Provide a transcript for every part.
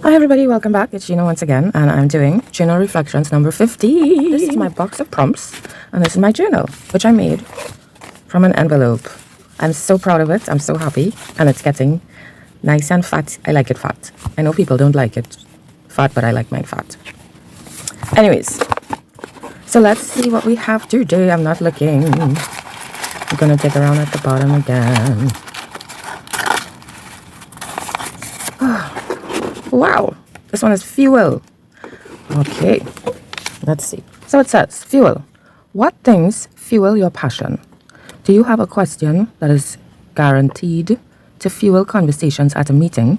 Hi everybody, welcome back. It's Gina once again, and I'm doing Journal Reflections number 50. This is my box of prompts, and this is my journal, which I made from an envelope. I'm so proud of it. I'm so happy, and it's getting nice and fat. I like it fat. I know people don't like it fat, but I like mine fat. Anyways, so let's see what we have today. I'm not looking. I'm gonna dig around at the bottom again. Wow, this one is fuel. Okay, let's see. So it says, fuel. What things fuel your passion? Do you have a question that is guaranteed to fuel conversations at a meeting?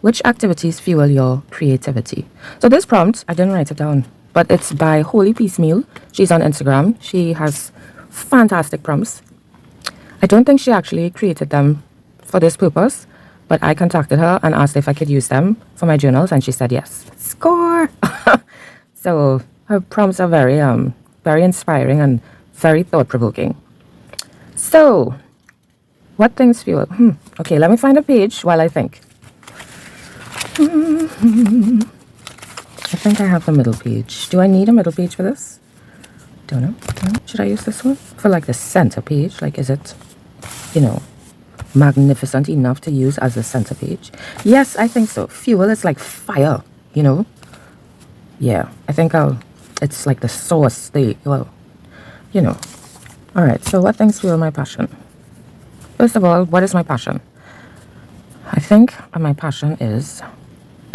Which activities fuel your creativity? So this prompt, I didn't write it down, but it's by Holy Piecemeal. She's on Instagram. She has fantastic prompts. I don't think she actually created them for this purpose, but I contacted her and asked if I could use them for my journals, and she said yes. Score! So her prompts are very inspiring and very thought-provoking. So, what things fuel? Okay, let me find a page while I think. I think I have the middle page. Do I need a middle page for this? Don't know. Should I use this one? For like the center page? Like, is it, magnificent enough to use as a center page? Yes, I think so. Fuel is like fire, Yeah, I think it's like the source, all right, so what things fuel my passion? First of all, what is my passion? I think my passion is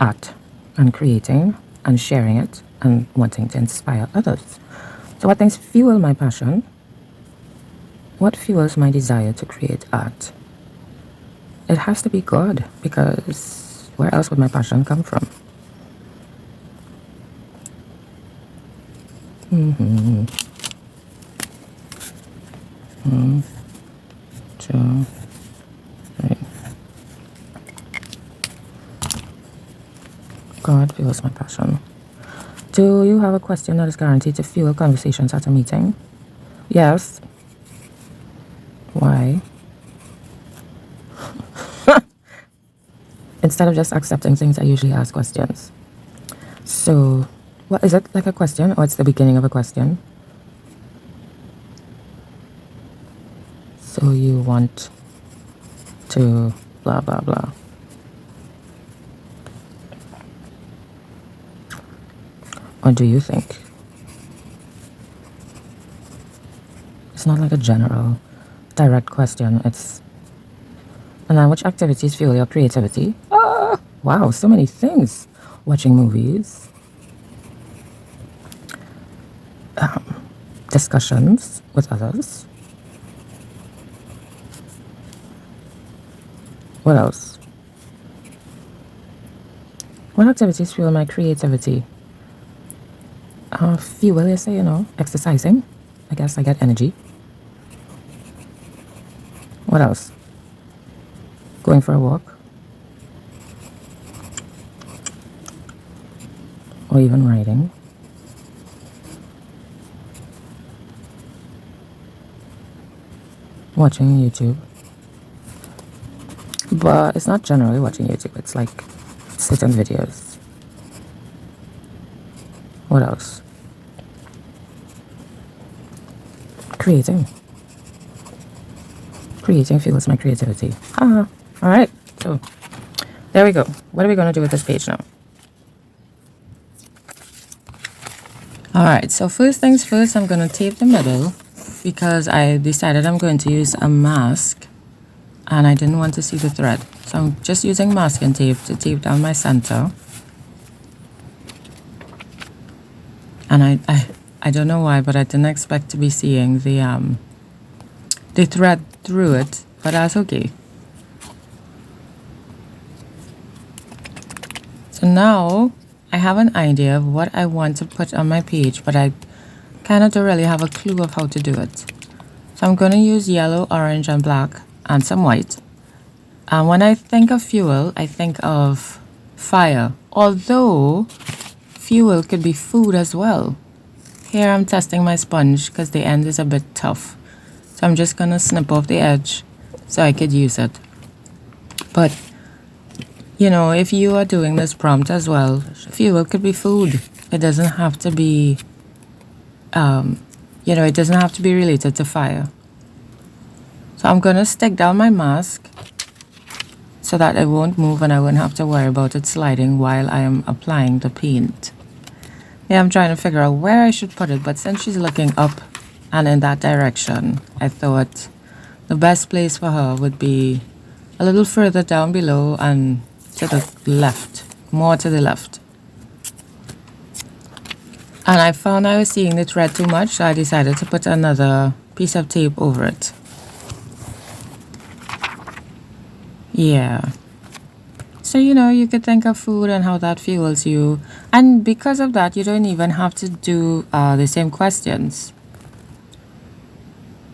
art and creating and sharing it and wanting to inspire others. So what things fuel my passion? What fuels my desire to create art? It has to be God, because where else would my passion come from? Two, three. God fuels my passion. Do you have a question that is guaranteed to fuel conversations at a meeting? Yes. Why? Instead of just accepting things, I usually ask questions. So, what is it, like a question, or it's the beginning of a question? So you want to blah, blah, blah. Or do you think? It's not like a general, direct question. It's, and then which activities fuel your creativity? Wow, so many things. Watching movies. Discussions with others. What else? What activities fuel my creativity? Fuel, you say, exercising. I guess I get energy. What else? Going for a walk. Or even writing. Watching YouTube. But it's not generally watching YouTube. It's like certain videos. What else? Creating. Creating fuels my creativity. All right. So there we go. What are we going to do with this page now? All right, so first things first, I'm going to tape the middle because I decided I'm going to use a mask and I didn't want to see the thread. So I'm just using masking tape to tape down my center. And I don't know why, but I didn't expect to be seeing the thread through it, but that's okay. So now I have an idea of what I want to put on my page, but I kind of don't really have a clue of how to do it. So I'm going to use yellow, orange, and black, and some white. And when I think of fuel, I think of fire. Although fuel could be food as well. Here I'm testing my sponge because the end is a bit tough. So I'm just going to snip off the edge so I could use it. But You know, if you are doing this prompt as well, fuel could be food. It doesn't have to be, it doesn't have to be related to fire. So I'm going to stick down my mask so that it won't move and I won't have to worry about it sliding while I am applying the paint. Yeah, I'm trying to figure out where I should put it, but since she's looking up and in that direction, I thought the best place for her would be a little further down below and to the left, more to the left. And I found I was seeing the thread too much, so I decided to put another piece of tape over it. Yeah. So, you could think of food and how that fuels you. And because of that, you don't even have to do the same questions.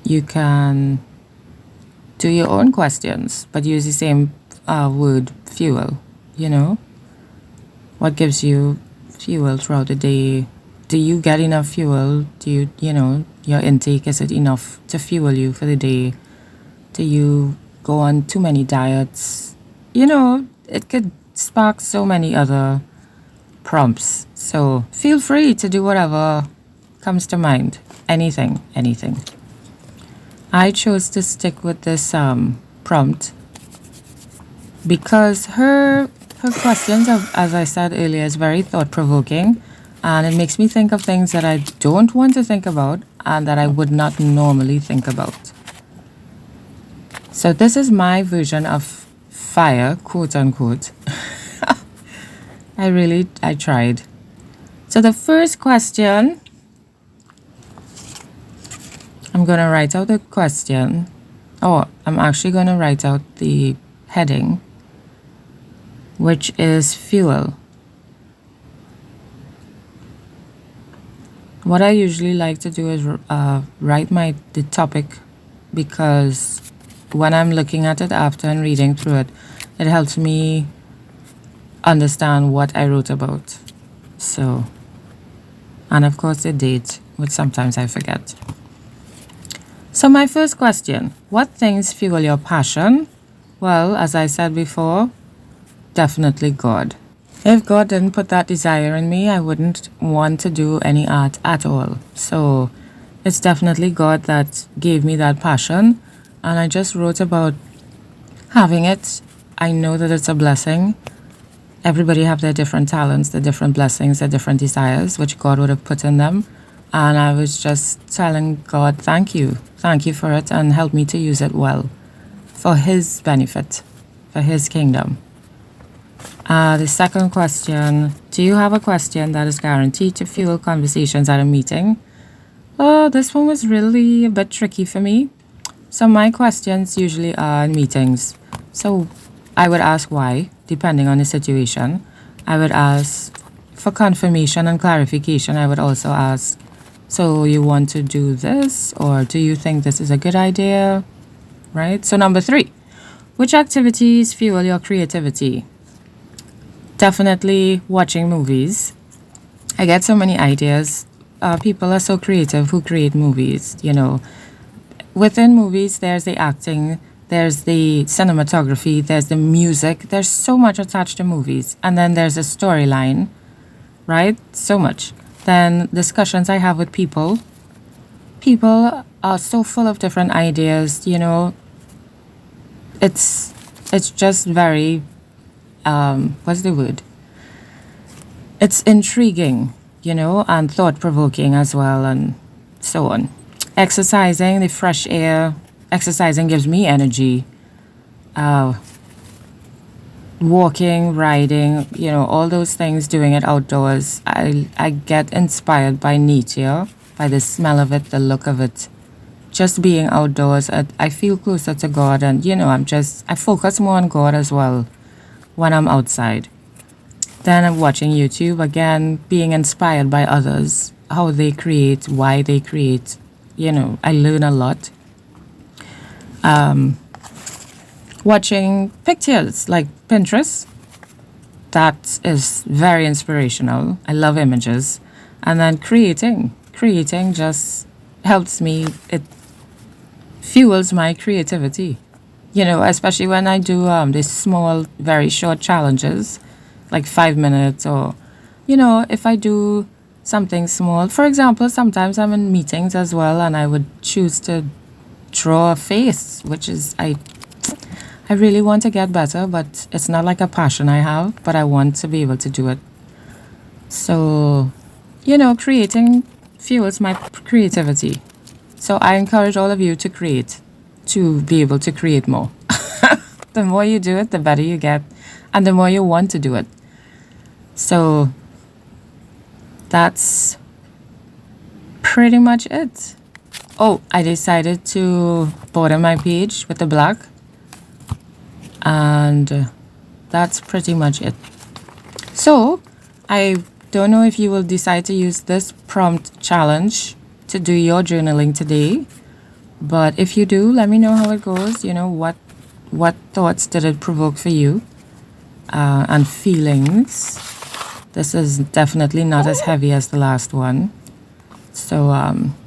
You can do your own questions, but use the same word, fuel, What gives you fuel throughout the day? Do you get enough fuel? Do you, your intake, is it enough to fuel you for the day? Do you go on too many diets? It could spark so many other prompts. So feel free to do whatever comes to mind. Anything. I chose to stick with this prompt because her questions, as I said earlier, is very thought-provoking, and it makes me think of things that I don't want to think about and that I would not normally think about. So this is my version of fire, quote unquote. I tried. So the first question, I'm going to write out the question. Oh, I'm actually going to write out the heading, which is fuel. What I usually like to do is write the topic, because when I'm looking at it after and reading through it, it helps me understand what I wrote about. So, and of course the date, which sometimes I forget. So my first question, what things fuel your passion? Well, as I said before, definitely God. If God didn't put that desire in me, I wouldn't want to do any art at all. So it's definitely God that gave me that passion. And I just wrote about having it. I know that it's a blessing. Everybody have their different talents, their different blessings, their different desires, which God would have put in them. And I was just telling God, thank you. Thank you for it, and help me to use it well for His benefit, for His kingdom. The second question, do you have a question that is guaranteed to fuel conversations at a meeting? Oh, this one was really a bit tricky for me. So my questions usually are in meetings. So I would ask why, depending on the situation. I would ask for confirmation and clarification. I would also ask, so you want to do this, or do you think this is a good idea? Right? So number 3, which activities fuel your creativity? Definitely watching movies. I get so many ideas. People are so creative who create movies, Within movies, there's the acting, there's the cinematography, there's the music. There's so much attached to movies. And then there's a storyline, right? So much. Then discussions I have with people. People are so full of different ideas, It's just very, what's the word? It's intriguing, and thought-provoking as well, and so on. Exercising, the fresh air. Exercising gives me energy. Walking, riding, all those things, doing it outdoors. I get inspired by nature, by the smell of it, the look of it. Just being outdoors, I feel closer to God, and, I focus more on God as well when I'm outside. Then I'm watching YouTube, again, being inspired by others, how they create, why they create. I learn a lot. Watching pictures like Pinterest, that is very inspirational. I love images. And then creating just helps me. It fuels my creativity. You know, especially when I do these small, very short challenges, like 5 minutes, or, you know, if I do something small. For example, sometimes I'm in meetings as well, and I would choose to draw a face, which is I really want to get better, but it's not like a passion I have, but I want to be able to do it. So, you know, creating fuels my creativity. So I encourage all of you to create, to be able to create more. The more you do it, the better you get, and the more you want to do it. So that's pretty much it. Oh, I decided to border my page with the black, and that's pretty much it. So I don't know if you will decide to use this prompt challenge to do your journaling today, but if you do, let me know how it goes. You know, what thoughts did it provoke for you, and feelings. This is definitely not as heavy as the last one. So,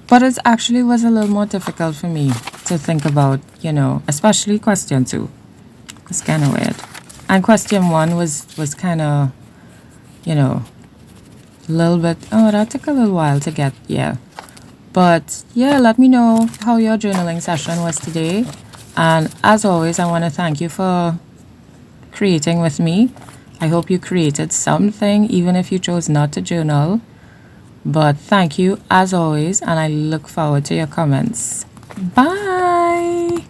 but it actually was a little more difficult for me to think about, you know, especially question 2. It's kind of weird. And question 1 was kind of, you know, a little bit, oh, that took a little while to get, yeah. But yeah, let me know how your journaling session was today. And as always, I want to thank you for creating with me. I hope you created something, even if you chose not to journal. But thank you as always, and I look forward to your comments. Bye!